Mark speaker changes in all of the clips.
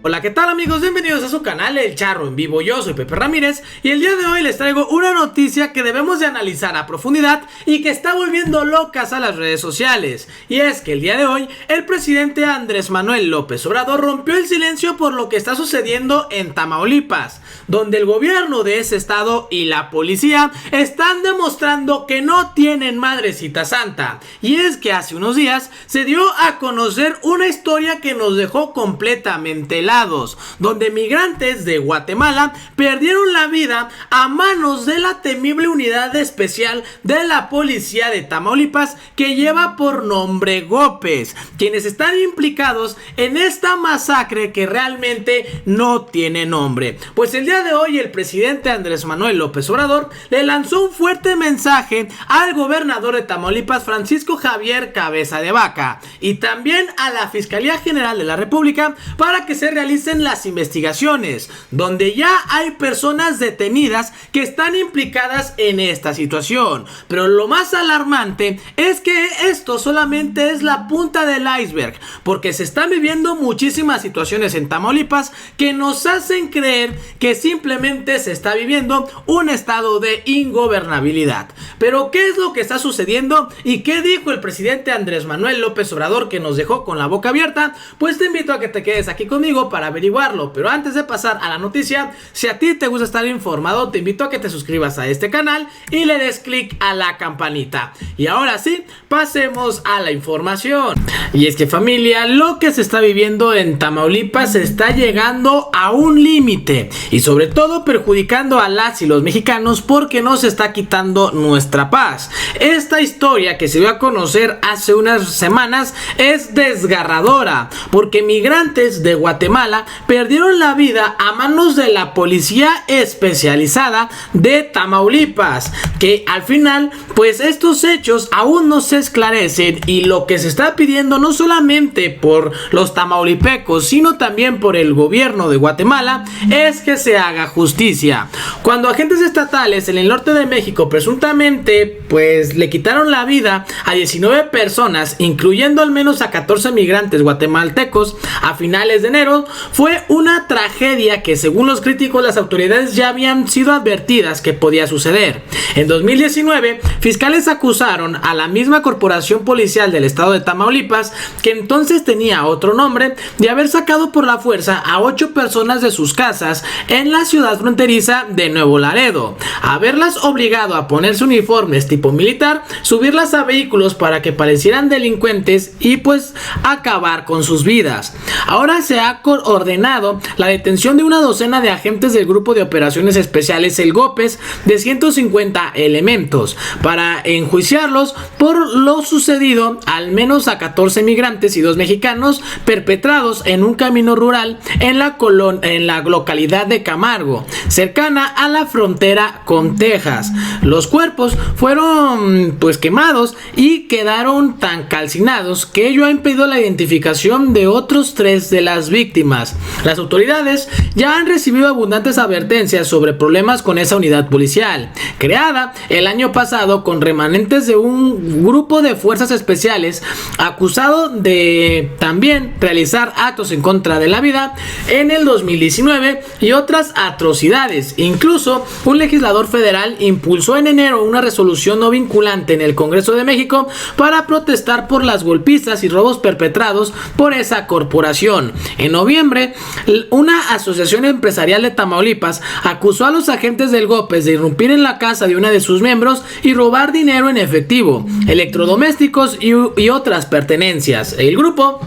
Speaker 1: Hola, ¿qué tal amigos? Bienvenidos a su canal El Charro en Vivo. Yo soy Pepe Ramírez y el día de hoy les traigo una noticia que debemos de analizar a profundidad y que está volviendo locas a las redes sociales. Y es que el día de hoy el presidente Andrés Manuel López Obrador rompió el silencio por lo que está sucediendo en Tamaulipas, donde el gobierno de ese estado y la policía están demostrando que no tienen madrecita santa. Y es que hace unos días se dio a conocer una historia que nos dejó completamente helados, donde migrantes de Guatemala perdieron la vida a manos de la temible unidad especial de la policía de Tamaulipas que lleva por nombre Gópez, quienes están implicados en esta masacre que realmente no tiene nombre. Pues el día de hoy el presidente Andrés Manuel López Obrador le lanzó un fuerte mensaje al gobernador de Tamaulipas, Francisco Javier Cabeza de Vaca, y también a la Fiscalía General de la República para que se realicen las investigaciones, donde ya hay personas detenidas que están implicadas en esta situación. Pero lo más alarmante es que esto solamente es la punta del iceberg, porque se están viviendo muchísimas situaciones en Tamaulipas que nos hacen creer que simplemente se está viviendo un estado de ingobernabilidad. Pero ¿qué es lo que está sucediendo y qué dijo el presidente Andrés Manuel López Obrador, que nos dejó con la boca abierta? Pues te invito a que te quedes aquí conmigo para averiguarlo. Pero antes de pasar a la noticia, si a ti te gusta estar informado, te invito a que te suscribas a este canal y le des clic a la campanita. Y ahora sí, pasemos a la información. Y es que, familia, lo que se está viviendo en Tamaulipas está llegando a un límite y sobre todo perjudicando a las y los mexicanos, porque nos está quitando nuestra paz. Esta historia que se dio a conocer hace unas semanas es desgarradora, porque migrantes de Guatemala perdieron la vida a manos de la policía especializada de Tamaulipas, que al final pues estos hechos aún no se esclarecen, y lo que se está pidiendo no solamente por los tamaulipecos sino también por el gobierno de Guatemala es que se haga justicia. Cuando agentes estatales en el norte de México presuntamente pues le quitaron la vida a 19 personas, incluyendo al menos a 14 migrantes guatemaltecos a finales de enero, fue una tragedia que, según los críticos, las autoridades ya habían sido advertidas que podía suceder. En 2019, fiscales acusaron a la misma corporación policial del estado de Tamaulipas, que entonces tenía otro nombre, de haber sacado por la fuerza a 8 personas de sus casas en la ciudad fronteriza de Nuevo Laredo, haberlas obligado a ponerse uniformes tipo militar, subirlas a vehículos para que parecieran delincuentes y pues acabar con sus vidas. Ahora se ha ordenado la detención de una docena de agentes del grupo de operaciones especiales el Gópez de 150 elementos para enjuiciarlos por lo sucedido al menos a 14 migrantes y 2 mexicanos perpetrados en un camino rural en la localidad de Camargo, cercana a la frontera con Texas. Los cuerpos fueron pues quemados y quedaron tan calcinados que ello ha impedido la identificación de otros 3 de las víctimas. Las autoridades ya han recibido abundantes advertencias sobre problemas con esa unidad policial, creada el año pasado con remanentes de un grupo de fuerzas especiales acusado de también realizar actos en contra de la vida en el 2019 y otras atrocidades. Incluso un legislador federal impulsó en enero una resolución no vinculante en el Congreso de México para protestar por las golpizas y robos perpetrados por esa corporación. En noviembre, una asociación empresarial de Tamaulipas acusó a los agentes del Gópez de irrumpir en la casa de una de sus miembros y robar dinero en efectivo, electrodomésticos y otras pertenencias. El grupo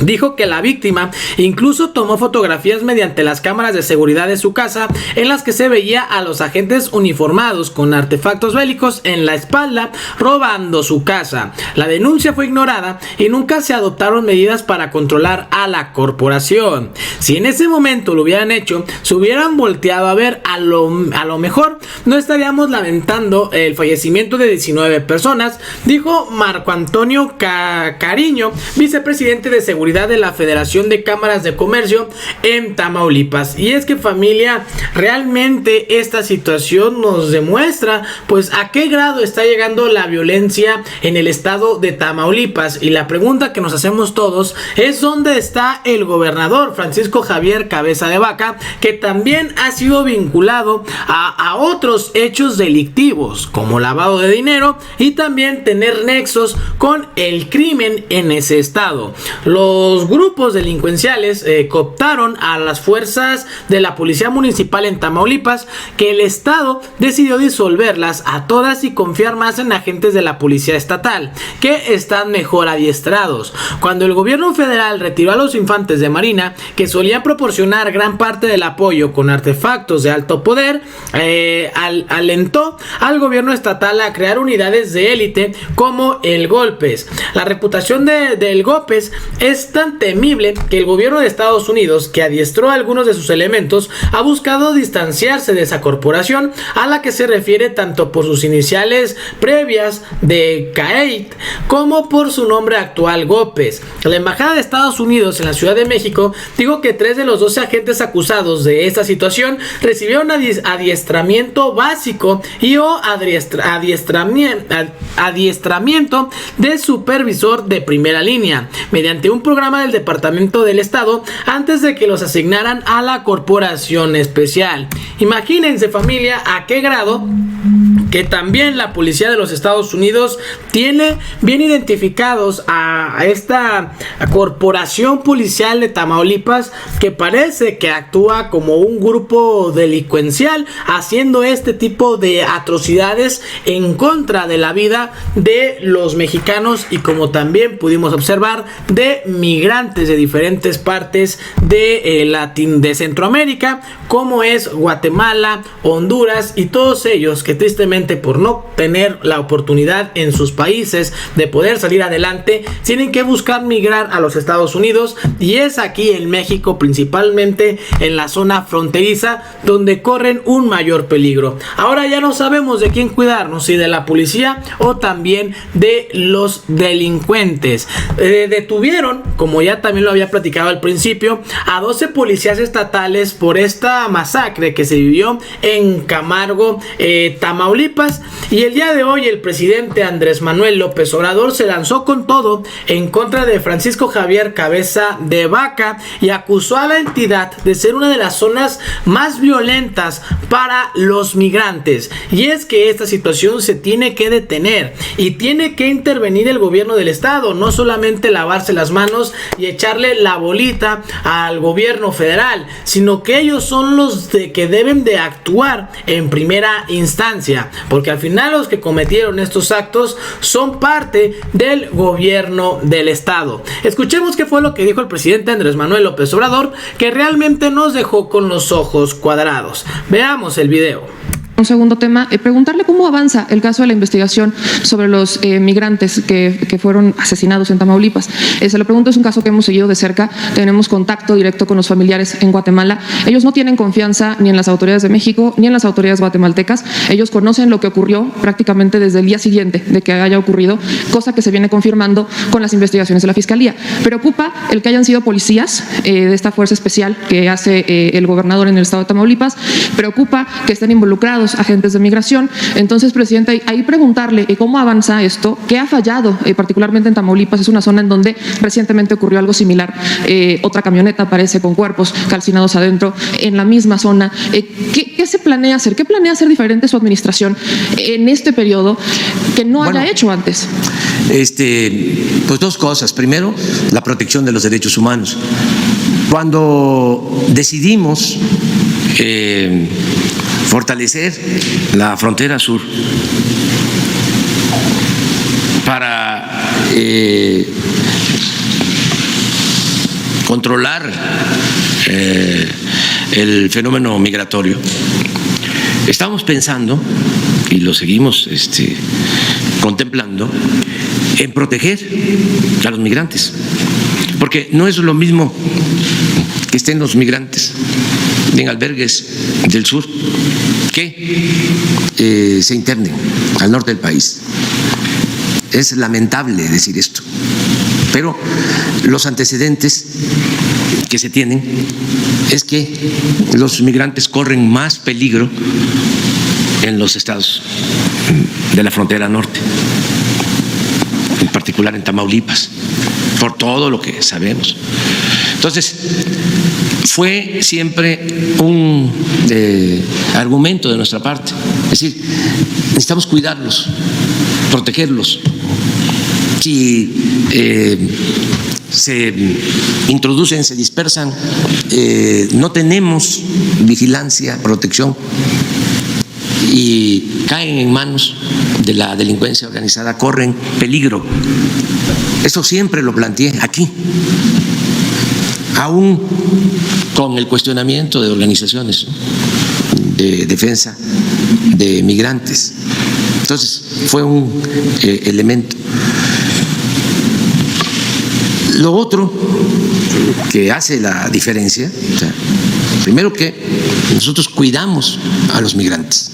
Speaker 1: dijo que la víctima incluso tomó fotografías mediante las cámaras de seguridad de su casa en las que se veía a los agentes uniformados con artefactos bélicos en la espalda robando su casa. La denuncia fue ignorada y nunca se adoptaron medidas para controlar a la corporación. Si en ese momento lo hubieran hecho, se hubieran volteado a ver, a lo mejor no estaríamos lamentando el fallecimiento de 19 personas, dijo Marco Antonio Cariño, vicepresidente de seguridad seguridad de la Federación de Cámaras de Comercio en Tamaulipas. Y es que, familia, realmente esta situación nos demuestra pues a qué grado está llegando la violencia en el estado de Tamaulipas. Y la pregunta que nos hacemos todos es: ¿dónde está el gobernador Francisco Javier Cabeza de Vaca, que también ha sido vinculado a otros hechos delictivos como lavado de dinero y también tener nexos con el crimen en ese estado? Los grupos delincuenciales cooptaron a las fuerzas de la policía municipal en Tamaulipas, que el estado decidió disolverlas a todas y confiar más en agentes de la policía estatal, que están mejor adiestrados. Cuando el gobierno federal retiró a los infantes de Marina, que solían proporcionar gran parte del apoyo con artefactos de alto poder, alentó al gobierno estatal a crear unidades de élite como el Golpes. La reputación del Golpes es tan temible que el gobierno de Estados Unidos, que adiestró a algunos de sus elementos, ha buscado distanciarse de esa corporación, a la que se refiere tanto por sus iniciales previas de CAET como por su nombre actual, Golpes. La embajada de Estados Unidos en la Ciudad de México dijo que 3 de los 12 agentes acusados de esta situación recibieron adiestramiento básico y adiestramiento de supervisor de primera línea mediante un programa del Departamento del Estado antes de que los asignaran a la corporación especial. Imagínense, familia, a qué grado que también la policía de los Estados Unidos tiene bien identificados a esta corporación policial de Tamaulipas, que parece que actúa como un grupo delincuencial haciendo este tipo de atrocidades en contra de la vida de los mexicanos, y como también pudimos observar, de migrantes de diferentes partes de Centroamérica, como es Guatemala, Honduras y todos ellos que tristemente, por no tener la oportunidad en sus países de poder salir adelante, tienen que buscar migrar a los Estados Unidos, y es aquí en México, principalmente en la zona fronteriza, donde corren un mayor peligro. Ahora ya no sabemos de quién cuidarnos, si de la policía o también de los delincuentes. Detuvieron, como ya también lo había platicado al principio, a 12 policías estatales por esta masacre que se vivió en Camargo, Tamaulipas. Y el día de hoy el presidente Andrés Manuel López Obrador se lanzó con todo en contra de Francisco Javier Cabeza de Vaca y acusó a la entidad de ser una de las zonas más violentas para los migrantes. Y es que esta situación se tiene que detener y tiene que intervenir el gobierno del estado, no solamente lavarse las manos y echarle la bolita al gobierno federal, sino que ellos son los que deben de actuar en primera instancia, porque al final los que cometieron estos actos son parte del gobierno del estado. Escuchemos qué fue lo que dijo el presidente Andrés Manuel López Obrador, que realmente nos dejó con los ojos cuadrados. Veamos el video.
Speaker 2: Un segundo tema, preguntarle cómo avanza el caso de la investigación sobre los migrantes que fueron asesinados en Tamaulipas. Se lo pregunto, es un caso que hemos seguido de cerca, tenemos contacto directo con los familiares en Guatemala. Ellos no tienen confianza ni en las autoridades de México ni en las autoridades guatemaltecas. Ellos conocen lo que ocurrió prácticamente desde el día siguiente de que haya ocurrido, cosa que se viene confirmando con las investigaciones de la Fiscalía. Preocupa el que hayan sido policías de esta fuerza especial que hace el gobernador en el estado de Tamaulipas. Preocupa que estén involucrados agentes de migración. Entonces, presidente, ahí preguntarle cómo avanza esto, qué ha fallado, particularmente en Tamaulipas. Es una zona en donde recientemente ocurrió algo similar. Otra camioneta aparece con cuerpos calcinados adentro en la misma zona. ¿Qué se planea hacer? ¿Qué planea hacer diferente su administración en este periodo que no haya hecho antes?
Speaker 3: Pues dos cosas. Primero, la protección de los derechos humanos. Cuando decidimos fortalecer la frontera sur para controlar el fenómeno migratorio. Estamos pensando, y lo seguimos contemplando, en proteger a los migrantes, porque no es lo mismo que estén los migrantes en albergues del sur que se internen al norte del país. Es lamentable decir esto, Pero los antecedentes que se tienen es que los migrantes corren más peligro en los estados de la frontera norte, en particular en Tamaulipas, por todo lo que sabemos. Entonces, fue siempre un argumento de nuestra parte, es decir, necesitamos cuidarlos, protegerlos. Si se introducen, se dispersan, no tenemos vigilancia, protección y caen en manos de la delincuencia organizada, corren peligro. Eso siempre lo planteé aquí, aún con el cuestionamiento de organizaciones de defensa de migrantes. Entonces, fue un elemento. Lo otro que hace la diferencia, o sea, primero que nosotros cuidamos a los migrantes,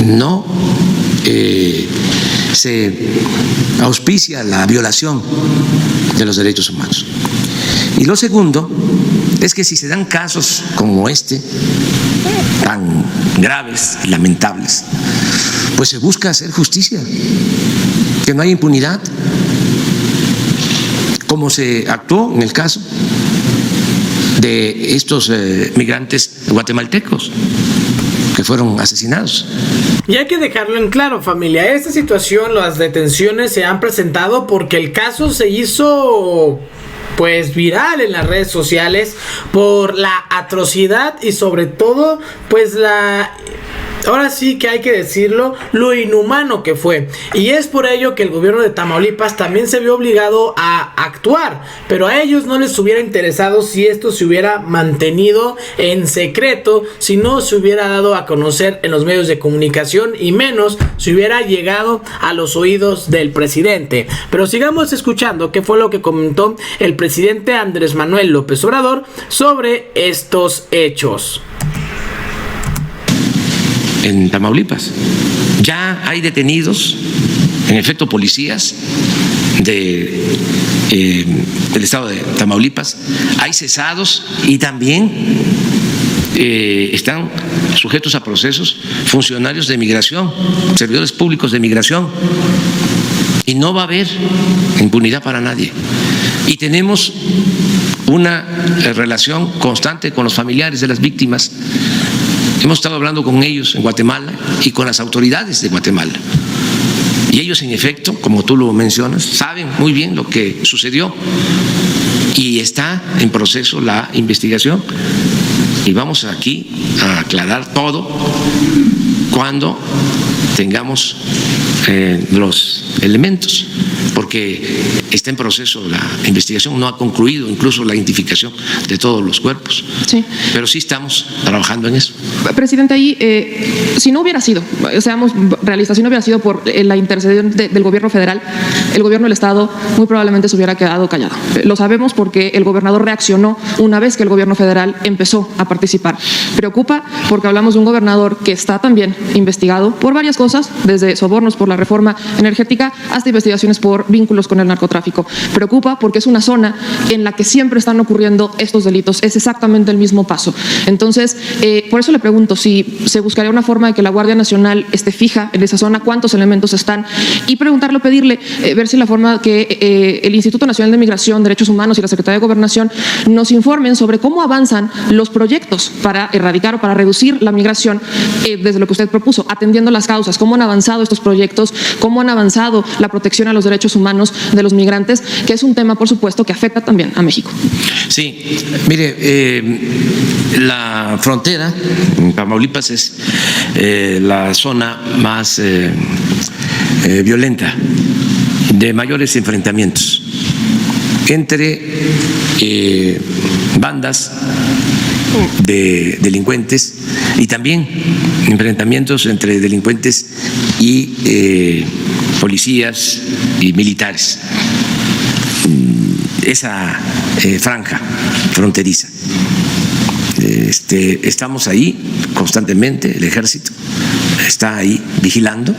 Speaker 3: no se auspicia la violación de los derechos humanos. Y lo segundo es que si se dan casos como este, tan graves y lamentables, pues se busca hacer justicia, que no haya impunidad, como se actuó en el caso de estos migrantes guatemaltecos que fueron asesinados.
Speaker 1: Y hay que dejarlo en claro, familia, esta situación, las detenciones se han presentado porque el caso se hizo pues viral en las redes sociales por la atrocidad y sobre todo pues ahora sí que hay que decirlo, lo inhumano que fue. Y es por ello que el gobierno de Tamaulipas también se vio obligado a actuar, pero a ellos no les hubiera interesado si esto se hubiera mantenido en secreto, si no se hubiera dado a conocer en los medios de comunicación y menos si hubiera llegado a los oídos del presidente. Pero sigamos escuchando qué fue lo que comentó el presidente Andrés Manuel López Obrador sobre estos hechos.
Speaker 3: En Tamaulipas ya hay detenidos, en efecto, policías del estado de Tamaulipas, hay cesados y también están sujetos a procesos funcionarios de migración, servidores públicos de migración, y no va a haber impunidad para nadie. Y tenemos una relación constante con los familiares de las víctimas. Hemos estado hablando con ellos en Guatemala y con las autoridades de Guatemala. Y ellos, en efecto, como tú lo mencionas, saben muy bien lo que sucedió y está en proceso la investigación. Y vamos aquí a aclarar todo cuando tengamos los elementos, porque está en proceso la investigación, no ha concluido incluso la identificación de todos los cuerpos. Sí. Pero sí estamos trabajando en eso.
Speaker 2: Presidente, ahí, si no hubiera sido, seamos realistas, si no hubiera sido por la intercesión del gobierno federal, el gobierno del estado muy probablemente se hubiera quedado callado. Lo sabemos porque el gobernador reaccionó una vez que el gobierno federal empezó a participar. Preocupa porque hablamos de un gobernador que está también investigado por varias cosas, desde sobornos por la reforma energética hasta investigaciones por vínculos con el narcotráfico. Preocupa porque es una zona en la que siempre están ocurriendo estos delitos, es exactamente el mismo paso. Entonces, por eso le pregunto si se buscaría una forma de que la Guardia Nacional esté fija en esa zona, cuántos elementos están, y preguntarle, pedirle, ver si la forma que el Instituto Nacional de Migración, Derechos Humanos y la Secretaría de Gobernación nos informen sobre cómo avanzan los proyectos para erradicar o para reducir la migración desde lo que usted propuso, atendiendo las causas, cómo han avanzado estos proyectos, cómo han avanzado la protección a los derechos humanos de los migrantes, que es un tema, por supuesto, que afecta también a México.
Speaker 3: Sí, mire, la frontera en Tamaulipas es la zona más violenta, de mayores enfrentamientos entre bandas de delincuentes y también enfrentamientos entre delincuentes y policías y militares. Esa franja fronteriza. Estamos ahí constantemente, el ejército está ahí vigilando.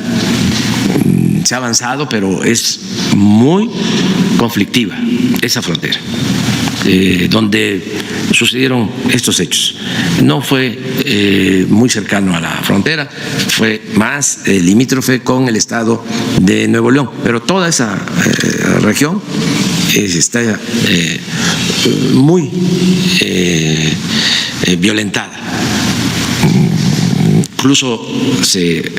Speaker 3: Se ha avanzado, pero es muy conflictiva esa frontera, donde sucedieron estos hechos. No fue muy cercano a la frontera, fue más limítrofe con el estado de Nuevo León, pero toda esa región está muy violentada. Incluso se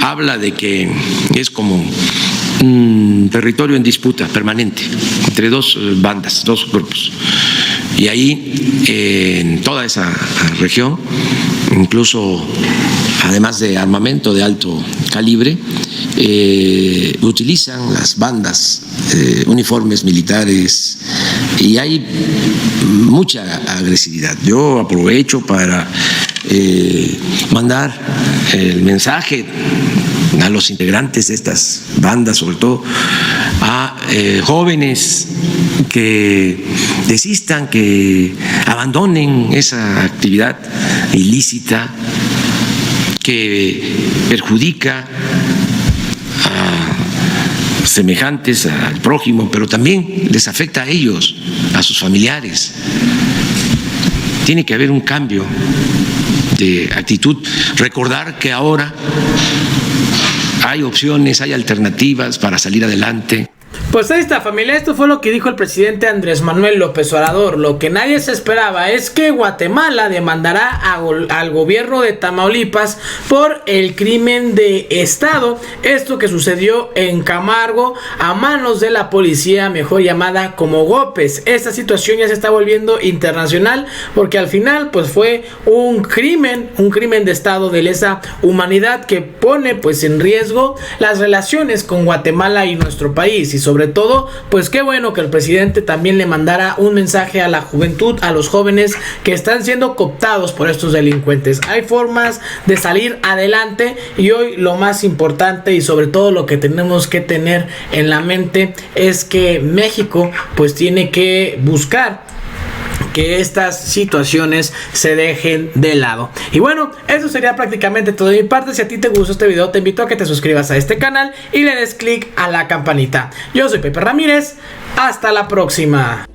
Speaker 3: habla de que es como un territorio en disputa permanente entre dos bandas, dos grupos. Y ahí, en toda esa región, incluso además de armamento de alto calibre, utilizan las bandas uniformes militares y hay mucha agresividad. Yo aprovecho para mandar el mensaje a los integrantes de estas bandas, sobre todo a jóvenes que desistan, que abandonen esa actividad ilícita que perjudica a semejantes, al prójimo, pero también les afecta a ellos, a sus familiares. Tiene que haber un cambio de actitud, recordar que ahora hay opciones, hay alternativas para salir adelante.
Speaker 1: Pues ahí está, familia, esto fue lo que dijo el presidente Andrés Manuel López Obrador. Lo que nadie se esperaba es que Guatemala demandará al gobierno de Tamaulipas por el crimen de Estado, esto que sucedió en Camargo a manos de la policía, mejor llamada como Gópez. Esta situación ya se está volviendo internacional porque al final pues fue un crimen de Estado de lesa humanidad que pone pues en riesgo las relaciones con Guatemala y nuestro país. Y sobre todo, pues qué bueno que el presidente también le mandara un mensaje a la juventud, a los jóvenes que están siendo cooptados por estos delincuentes. Hay formas de salir adelante y hoy lo más importante y sobre todo lo que tenemos que tener en la mente es que México pues tiene que buscar que estas situaciones se dejen de lado. Y bueno, eso sería prácticamente todo de mi parte. Si a ti te gustó este video, te invito a que te suscribas a este canal y le des click a la campanita. Yo soy Pepe Ramírez, hasta la próxima.